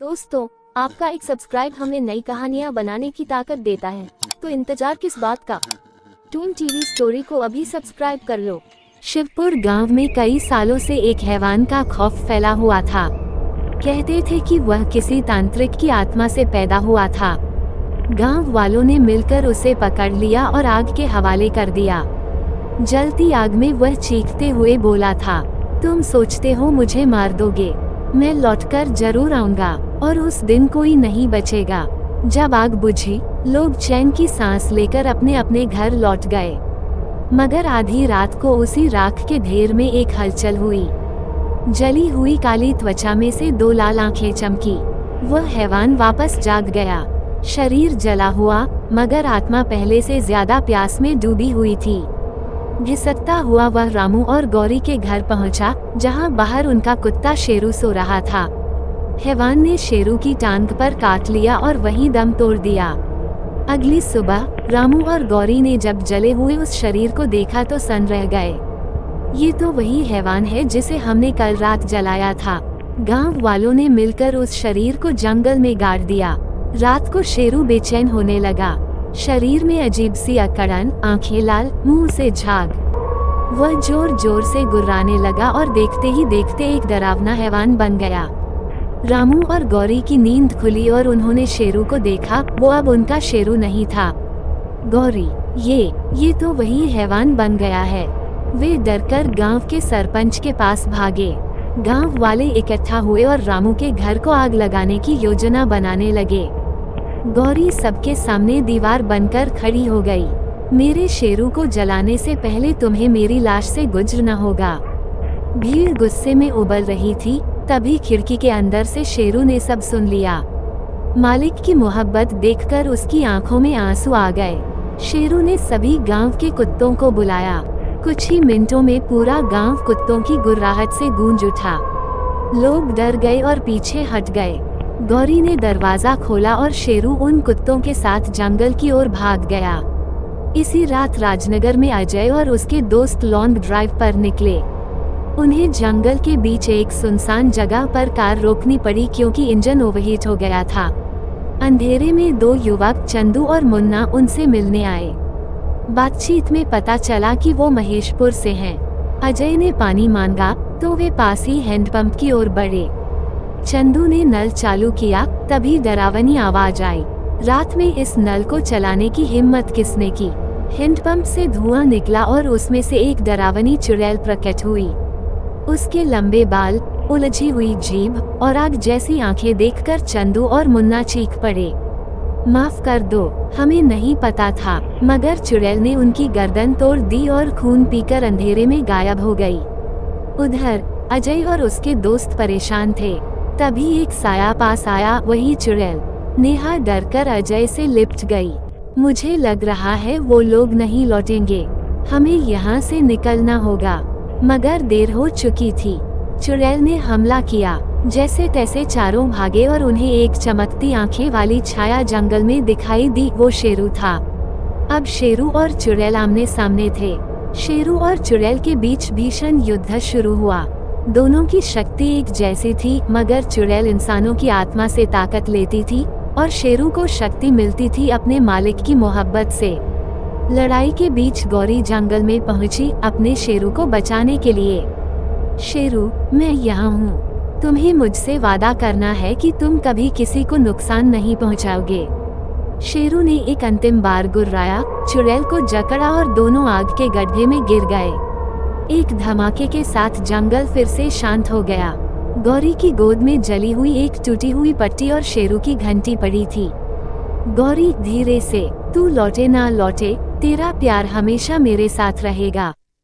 दोस्तों, आपका एक सब्सक्राइब हमें नई कहानियाँ बनाने की ताकत देता है, तो इंतजार किस बात का। टून टीवी स्टोरी को अभी सब्सक्राइब कर लो। शिवपुर गांव में कई सालों से एक हैवान का खौफ फैला हुआ था। कहते थे कि वह किसी तांत्रिक की आत्मा से पैदा हुआ था। गांव वालों ने मिलकर उसे पकड़ लिया और आग के हवाले कर दिया। जलती आग में वह चीखते हुए बोला था, तुम सोचते हो मुझे मार दोगे, मैं लौटकर जरूर आऊंगा। और उस दिन कोई नहीं बचेगा। जब आग बुझी, लोग चैन की सांस लेकर अपने अपने घर लौट गए। मगर आधी रात को उसी राख के ढेर में एक हलचल हुई। जली हुई काली त्वचा में से दो लाल आंखें चमकी। वह हैवान वापस जाग गया। शरीर जला हुआ, मगर आत्मा पहले से ज्यादा प्यास में डूबी हुई थी। घिसकता हुआ वह रामू और गौरी के घर पहुंचा, जहां बाहर उनका कुत्ता शेरू सो रहा था। हैवान ने शेरू की टांग पर काट लिया और वहीं दम तोड़ दिया। अगली सुबह रामू और गौरी ने जब जले हुए उस शरीर को देखा तो सन रह गए। ये तो वही हैवान है जिसे हमने कल रात जलाया था। गांव वालों ने मिलकर उस शरीर को जंगल में गाड़ दिया। रात को शेरू बेचैन होने लगा। शरीर में अजीब सी अकड़न, आंखें लाल, मुंह से झाग। वह जोर जोर से गुर्राने लगा और देखते ही देखते एक डरावना हैवान बन गया। रामू और गौरी की नींद खुली और उन्होंने शेरू को देखा। वो अब उनका शेरू नहीं था। गौरी, ये तो वही हैवान बन गया है। वे डरकर गांव के सरपंच के पास भागे। गांव वाले इकट्ठा हुए और रामू के घर को आग लगाने की योजना बनाने लगे। गौरी सबके सामने दीवार बनकर खड़ी हो गई। मेरे शेरू को जलाने से पहले तुम्हें मेरी लाश से गुजरना होगा। भीड़ गुस्से में उबल रही थी। तभी खिड़की के अंदर से शेरू ने सब सुन लिया। मालिक की मोहब्बत देखकर उसकी आंखों में आंसू आ गए। शेरू ने सभी गांव के कुत्तों को बुलाया। कुछ ही मिनटों में पूरा गांव कुत्तों की गुर्राहट से गूंज उठा। लोग डर गए और पीछे हट गए। गौरी ने दरवाजा खोला और शेरू उन कुत्तों के साथ जंगल की ओर भाग गया। इसी रात राजनगर में अजय और उसके दोस्त लॉन्ग ड्राइव पर निकले। उन्हें जंगल के बीच एक सुनसान जगह पर कार रोकनी पड़ी क्योंकि इंजन ओवरहीट हो गया था। अंधेरे में दो युवक चंदू और मुन्ना उनसे मिलने आए। बातचीत में पता चला कि वो महेशपुर से हैं। अजय ने पानी मांगा तो वे पास ही हैंडपंप की ओर बढ़े। चंदू ने नल चालू किया, तभी डरावनी आवाज आई। रात में इस नल को चलाने की हिम्मत किसने की? हैंडपंप से धुआं निकला और उसमें से एक डरावनी चुड़ैल प्रकट हुई। उसके लंबे बाल, उलझी हुई जीभ और आग जैसी आंखें देखकर चंदू और मुन्ना चीख पड़े। माफ कर दो, हमें नहीं पता था। मगर चुड़ैल ने उनकी गर्दन तोड़ दी और खून पीकर अंधेरे में गायब हो गई। उधर अजय और उसके दोस्त परेशान थे। तभी एक साया पास आया, वही चुड़ैल। नेहा डरकर अजय से लिपट गई। मुझे लग रहा है वो लोग नहीं लौटेंगे, हमें यहाँ से निकलना होगा। मगर देर हो चुकी थी। चुड़ैल ने हमला किया। जैसे तैसे चारों भागे और उन्हें एक चमकती आंखें वाली छाया जंगल में दिखाई दी। वो शेरू था। अब शेरू और चुड़ैल आमने सामने थे। शेरू और चुड़ैल के बीच भीषण युद्ध शुरू हुआ। दोनों की शक्ति एक जैसी थी, मगर चुड़ैल इंसानों की आत्मा से ताकत लेती थी और शेरू को शक्ति मिलती थी अपने मालिक की मोहब्बत से। लड़ाई के बीच गौरी जंगल में पहुंची अपने शेरू को बचाने के लिए। शेरू, मैं यहाँ हूँ। तुम्हें मुझसे वादा करना है कि तुम कभी किसी को नुकसान नहीं पहुँचाओगे। शेरू ने एक अंतिम बार गुर्राया, चुड़ैल को जकड़ा और दोनों आग के गड्ढे में गिर गए। एक धमाके के साथ जंगल फिर से शांत हो गया। गौरी की गोद में जली हुई एक टूटी हुई पट्टी और शेरू की घंटी पड़ी थी। गौरी, धीरे से, तू लौटे ना लौटे, तेरा प्यार हमेशा मेरे साथ रहेगा।